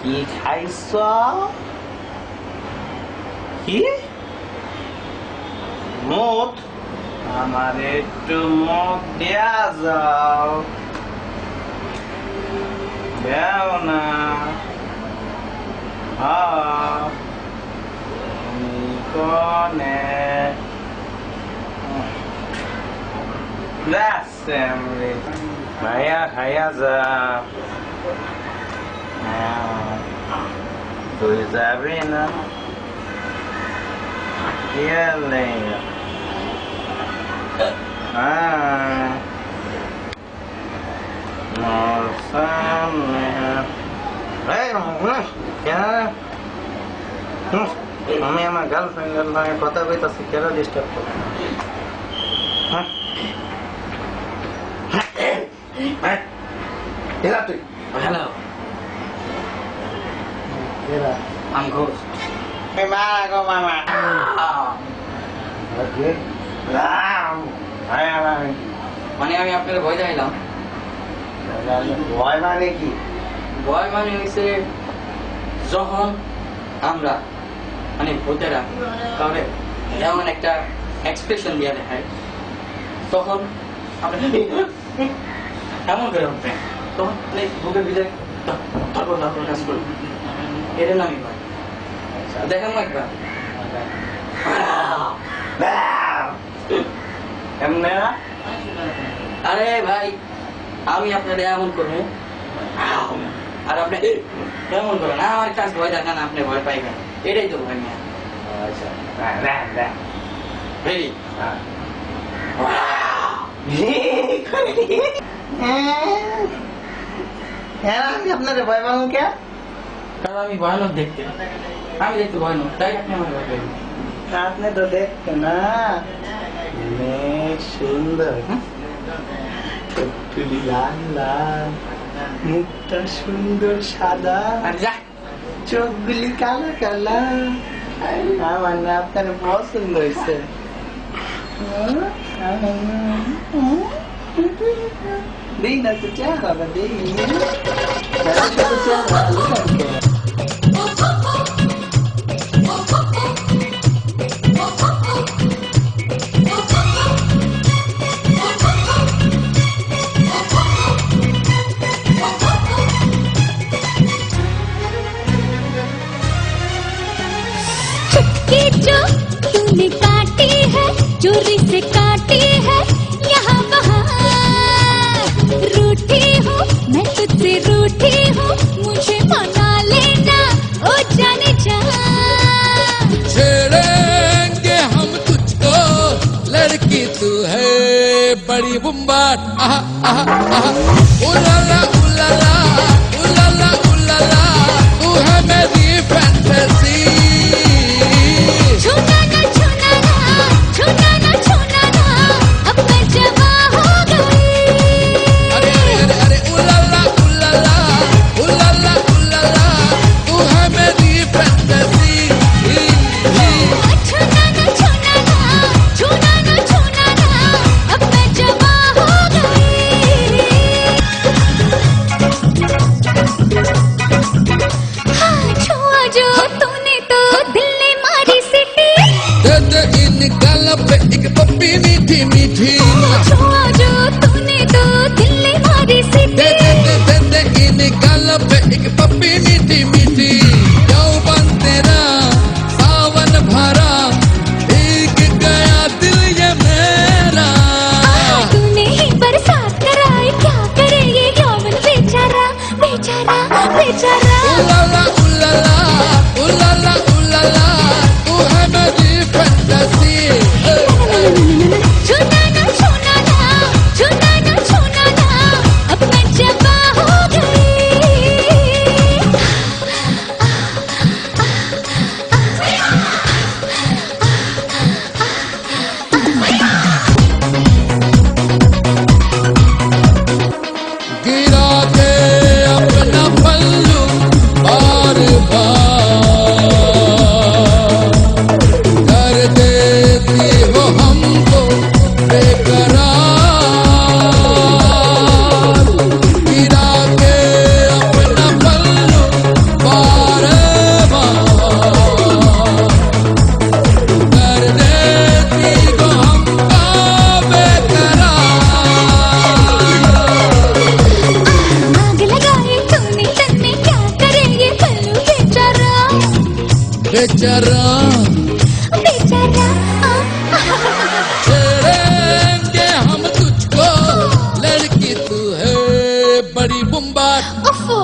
কি খাইছ? কি মদ? আমার একটু মদ দেয়া যাও। দেও না। তুমি কনে ভাইয়া খাইয়া যা। তুই যাবি না? মোর সামনে আমি আমার গার্লফ্রেন্ডের লগে কথা কইতাছি, কেন ডিস্টার্ব করো? তুই হ্যালো, আমি ঘোষ। মারা গো মামা। মানে আমি আপনাকে ভয় চাইলাম। ভয় মানে কি? ভয় মানে হয়েছে যখন আমরা মানে ভূতেরা কাউরে এমন একটা এক্সপ্রেশন দিয়ে দেখায়, তখন আমরা এমন করে উঠবে, তখন বুকের ভিতরে তারপর কাজ করবো। এটার নামই ভয়। দেখেন একবার। আরে ভাই, আমি আপনারা এমন করবো আর আপনি এমন করেন, আমার কাজ ভয় দেখান, আপনি ভয় পাইবেন। এটাই তো ভয় নিয়ে। রেডি? আমি আপনাদের ভয় পাবো কে? কারণ আমি ভয়ানক দেখতে, আমি দেখতে ভয়ানক, তাই আপনি আমার ভয় পাইবেন। আপনি তো দেখতে না অনেক সুন্দর, চোখগুলি লাল লাল, মুখটা সুন্দর সাদা, আর যা চোখগুলি কালা কালা। আমার না আপনার পছন্দ হয়েছে। দেই না তো চেহারা, দেই जो तूने काटी है, चोरी से काटी है, यहाँ वहाँ रूठी हूँ मैं, तुझसे रूठी हूँ, मुझे मना लेना ओ जाने जा। छेड़ेंगे हम तुझको, लड़की तू है बड़ी बुम्बाट। आहा आहा आहा, उलाला उलाला उलाला उलाला, तू है मेरी फैंटेसी। छूना ना छूना ना, छूना ना छूना ना, अब मैं जवा हो गई। अरे अरे अरे अरे, उलाला उलाला उलाला उलाला, तू है मेरी फैंटेसी। छूना ना छूना ना, छूना ना छूना ना, अब मैं जवा हो गई। हाँ छुआ जो तूने तो दिल ने मारी सीटी। दे दे इन गालों पे एक पप्पी मीठी मीठी। छुआ जो तूने तो दिल ने मारी सीटी। दे दे दे दे दे इन गालों पे एक पप्पी मीठी मीठी। यौवन तेरा सावन भरा, भीग गया दिल ये मेरा। तूने ही बरसात कराई, क्या करे ये यौवन बेचारा बेचारा बेचारा। उलाला उलाला उलाला उलाला, तू है मेरी फैंटेसी। छूना ना छूना ना, छूना ना छूना ना, अब मैं जवा हो गई। गिरा दे अपना पल्लू, बेचारा बेचारा छेड़ेंगे हम तुझको लड़की तू है बड़ी बुम्बाट ओफो